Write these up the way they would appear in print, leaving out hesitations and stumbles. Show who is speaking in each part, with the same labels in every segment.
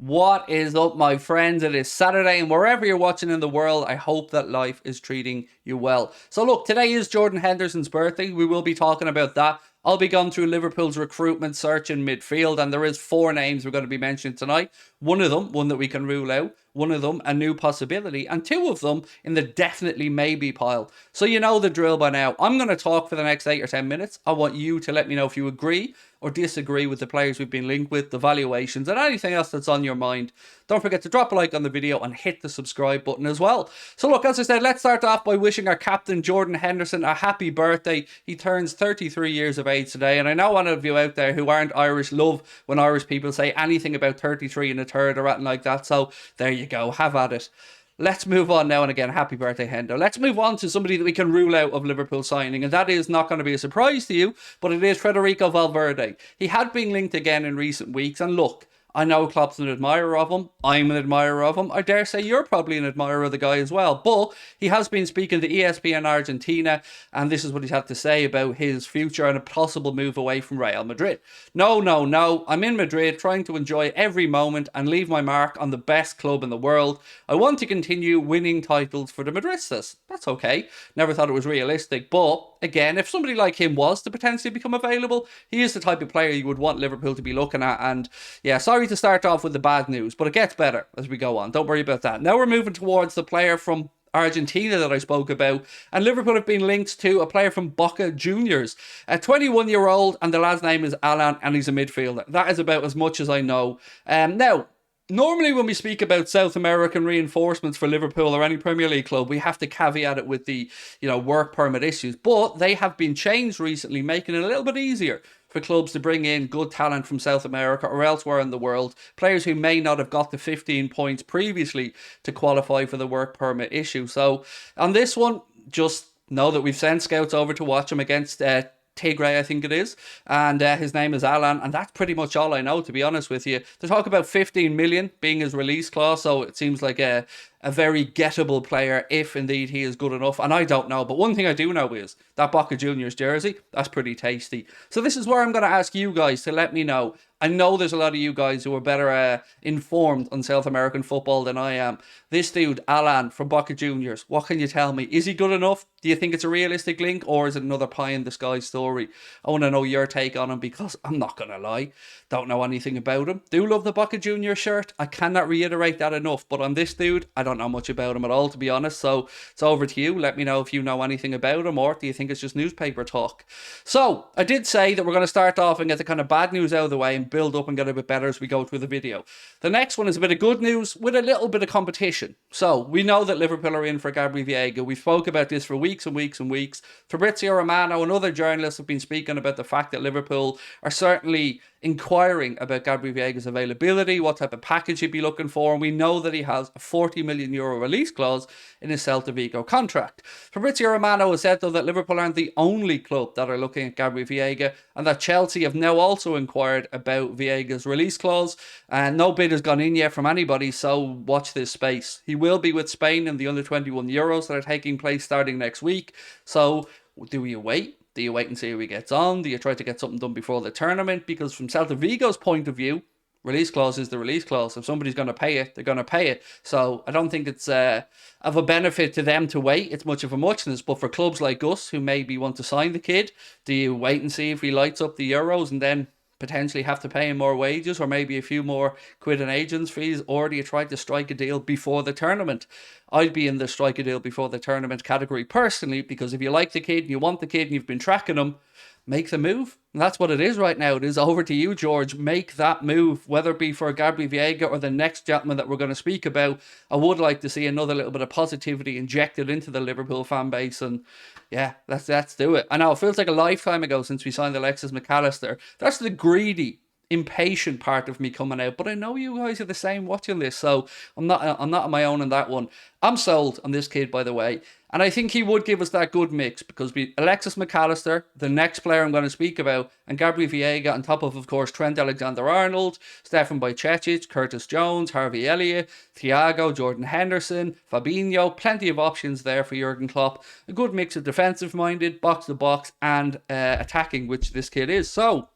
Speaker 1: What is up, my friends? It is Saturday, and wherever you're watching in the world, I hope that life is treating you well. So, look, today is Jordan Henderson's birthday. We will be talking about that. I'll be going through Liverpool's recruitment search in midfield, and there is four names we're going to be mentioning tonight. One of them, one that we can rule out. One of them, a new possibility, and two of them in the definitely maybe pile. So you know the drill by now. I'm going to talk for the next 8 or 10 minutes. I want you to let me know if you agree or disagree with the players we've been linked with, the valuations, and anything else that's on your mind. Don't forget to drop a like on the video and hit the subscribe button as well. So look, as I said, let's start off by wishing our captain Jordan Henderson a happy birthday. He turns 33 years of age today, and I know one of you out there who aren't Irish love when Irish people say anything about 33 and a third or anything like that, so there you go, have at it. Let's move on now, and again, happy birthday, Hendo. Let's move on to somebody that we can rule out of Liverpool signing, and that is not going to be a surprise to you, but it is Federico Valverde. He had been linked again in recent weeks, and look, I know Klopp's an admirer of him. I'm an admirer of him. I dare say you're probably an admirer of the guy as well. But he has been speaking to ESPN Argentina, and this is what he's had to say about his future and a possible move away from Real Madrid. No, no, no. I'm in Madrid trying to enjoy every moment and leave my mark on the best club in the world. I want to continue winning titles for the Madridistas. That's okay. Never thought it was realistic. But again, if somebody like him was to potentially become available, he is the type of player you would want Liverpool to be looking at. And yeah, sorry to start off with the bad news, but it gets better as we go on. Don't worry about that. Now we're moving towards the player from Argentina that I spoke about, and Liverpool have been linked to a player from Boca Juniors, a 21-year-old, and the lad's name is Alan, and he's a midfielder. That is about as much as I know. Now, normally when we speak about South American reinforcements for Liverpool or any Premier League club, we have to caveat it with the, work permit issues, but they have been changed recently, making it a little bit easier for clubs to bring in good talent from South America or elsewhere in the world, players who may not have got the 15 points previously to qualify for the work permit issue. So on this one, just know that we've sent scouts over to watch him against Tigray, I think it is, and his name is Alan, and that's pretty much all I know, to be honest with you. They talk about 15 million being his release clause, so it seems like a very gettable player if indeed he is good enough, and I don't know, but one thing I do know is that Boca Juniors jersey, that's pretty tasty. So this is where I'm going to ask you guys to let me know. I know there's a lot of you guys who are better informed on South American football than I am. This dude, Alan from Boca Juniors, what can you tell me? Is he good enough? Do you think it's a realistic link, or is it another pie in the sky story? I want to know your take on him, because I'm not going to lie, don't know anything about him. Do love the Boca Juniors shirt. I cannot reiterate that enough, but on this dude, I don't know much about him at all, to be honest, so it's over to you. Let me know if you know anything about him, or do you think it's just newspaper talk? So, I did say that we're going to start off and get the kind of bad news out of the way and build up and get a bit better as we go through the video. The next one is a bit of good news with a little bit of competition. So, we know that Liverpool are in for Gabri Veiga. We spoke about this for weeks and weeks and weeks. Fabrizio Romano and other journalists have been speaking about the fact that Liverpool are certainly inquiring about Gabri Veiga's availability, what type of package he'd be looking for, and we know that he has a €40 million release clause in his Celta Vigo contract. Fabrizio Romano has said, though, that Liverpool aren't the only club that are looking at Gabri Veiga, and that Chelsea have now also inquired about Viega's release clause, and no bid has gone in yet from anybody, so watch this space. He will be with Spain in the under-21 Euros that are taking place starting next week, so do you wait? Do you wait and see how he gets on? Do you try to get something done before the tournament? Because from Celta Vigo's point of view, release clause is the release clause. If somebody's going to pay it, they're going to pay it. So I don't think it's of a benefit to them to wait. It's much of a muchness. But for clubs like us who maybe want to sign the kid, do you wait and see if he lights up the Euros and then potentially have to pay him more wages or maybe a few more quid in agents fees, or do you try to strike a deal before the tournament? I'd be in the strike a deal before the tournament category personally, because if you like the kid and you want the kid and you've been tracking him, make the move. And that's what it is right now. It is over to you, George. Make that move, whether it be for Gabri Veiga or the next gentleman that we're going to speak about. I would like to see another little bit of positivity injected into the Liverpool fan base, and yeah, let's do it. I know it feels like a lifetime ago since we signed Alexis McAllister. That's the greedy, impatient part of me coming out, but I know you guys are the same watching this, so I'm not on my own on that one. I'm sold on this kid, by the way, and I think he would give us that good mix, because we Alexis McAllister, the next player I'm going to speak about, and Gabri Veiga on top of course, Trent Alexander-Arnold, Stefan Bajcetic, Curtis Jones, Harvey Elliott, Thiago, Jordan Henderson, Fabinho, plenty of options there for Jurgen Klopp. A good mix of defensive-minded, box-to-box, and attacking, which this kid is. So,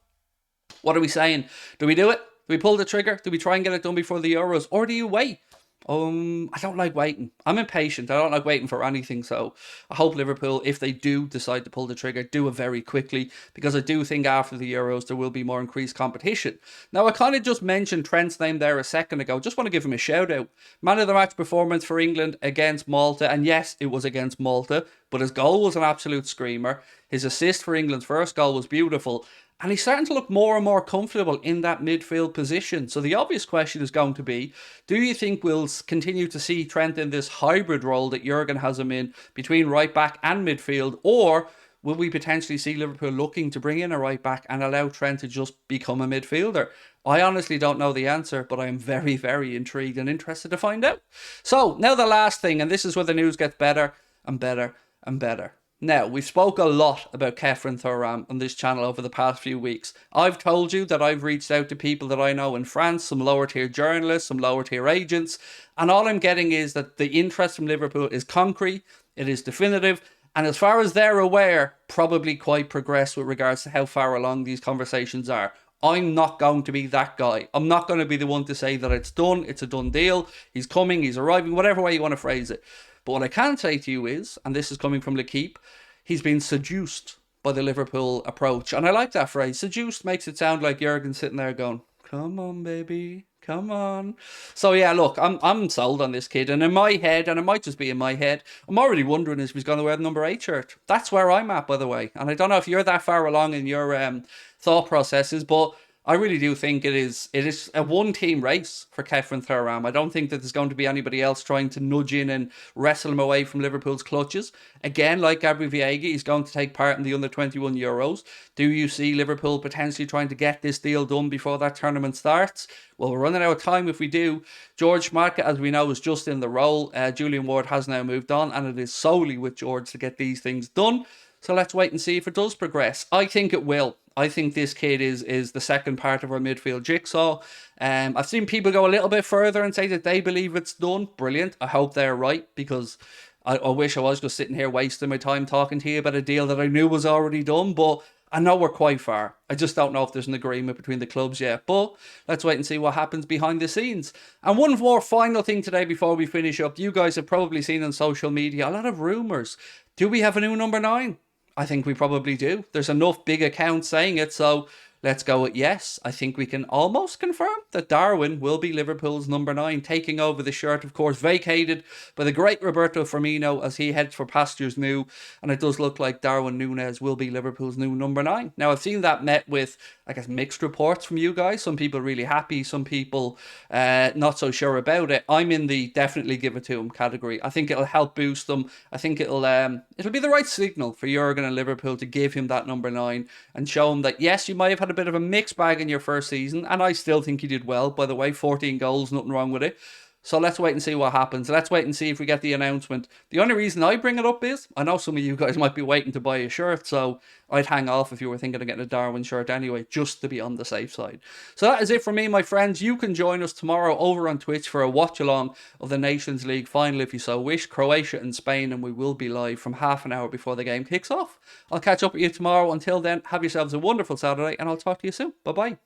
Speaker 1: what are we saying? Do we do it? Do we pull the trigger? Do we try and get it done before the Euros? Or do you wait? I don't like waiting. I'm impatient. I don't like waiting for anything. So I hope Liverpool, if they do decide to pull the trigger, do it very quickly, because I do think after the Euros there will be more increased competition. Now, I kind of just mentioned Trent's name there a second ago. Just want to give him a shout out. Man of the match performance for England against Malta. And yes, it was against Malta, but his goal was an absolute screamer. His assist for England's first goal was beautiful. And he's starting to look more and more comfortable in that midfield position. So the obvious question is going to be, do you think we'll continue to see Trent in this hybrid role that Jurgen has him in between right back and midfield? Or will we potentially see Liverpool looking to bring in a right back and allow Trent to just become a midfielder? I honestly don't know the answer, but I am very, very intrigued and interested to find out. So now the last thing, and this is where the news gets better and better and better. Now, we've spoke a lot about Khephren Thuram on this channel over the past few weeks. I've told you that I've reached out to people that I know in France, some lower tier journalists, some lower tier agents, and all I'm getting is that the interest from Liverpool is concrete, it is definitive, and as far as they're aware, probably quite progressed with regards to how far along these conversations are. I'm not going to be that guy. I'm not going to be the one to say that it's done, it's a done deal, he's coming, he's arriving, whatever way you want to phrase it. But what I can say to you is, and this is coming from L'Equipe, he's been seduced by the Liverpool approach. And I like that phrase. Seduced makes it sound like Jurgen sitting there going, come on, baby, come on. So yeah, look, I'm sold on this kid. And in my head, and it might just be in my head, I'm already wondering if he's going to wear the number 8 shirt. That's where I'm at, by the way. And I don't know if you're that far along in your thought processes, but I really do think it is a one-team race for Khephren Thuram. I don't think that there's going to be anybody else trying to nudge in and wrestle him away from Liverpool's clutches. Again, like Gabri Veiga, he's going to take part in the under-21 Euros. Do you see Liverpool potentially trying to get this deal done before that tournament starts? Well, we're running out of time if we do. George Schmadtke, as we know, is just in the role. Julian Ward has now moved on, and it is solely with George to get these things done. So let's wait and see if it does progress. I think it will. I think this kid is the second part of our midfield jigsaw. I've seen people go a little bit further and say that they believe it's done. Brilliant. I hope they're right, because I wish I was just sitting here wasting my time talking to you about a deal that I knew was already done. But I know we're quite far. I just don't know if there's an agreement between the clubs yet. But let's wait and see what happens behind the scenes. And one more final thing today before we finish up. You guys have probably seen on social media a lot of rumours. Do we have a new number 9? I think we probably do. There's enough big accounts saying it, so let's go with yes. I think we can almost confirm that Darwin will be Liverpool's number 9, taking over the shirt, of course, vacated by the great Roberto Firmino as he heads for pastures new. And it does look like Darwin Nunez will be Liverpool's new number 9. Now, I've seen that met with, I guess, mixed reports from you guys. Some people really happy, some people not so sure about it. I'm in the definitely give it to him category. I think it'll help boost them. I think it'll be the right signal for Jurgen and Liverpool to give him that number 9 and show him that, yes, you might have had a bit of a mixed bag in your first season, and I still think he did well, by the way. 14 goals, nothing wrong with it. So let's wait and see what happens. Let's wait and see if we get the announcement. The only reason I bring it up is, I know some of you guys might be waiting to buy a shirt, so I'd hang off if you were thinking of getting a Darwin shirt anyway, just to be on the safe side. So that is it for me, my friends. You can join us tomorrow over on Twitch for a watch-along of the Nations League final, if you so wish. Croatia and Spain, and we will be live from half an hour before the game kicks off. I'll catch up with you tomorrow. Until then, have yourselves a wonderful Saturday, and I'll talk to you soon. Bye-bye.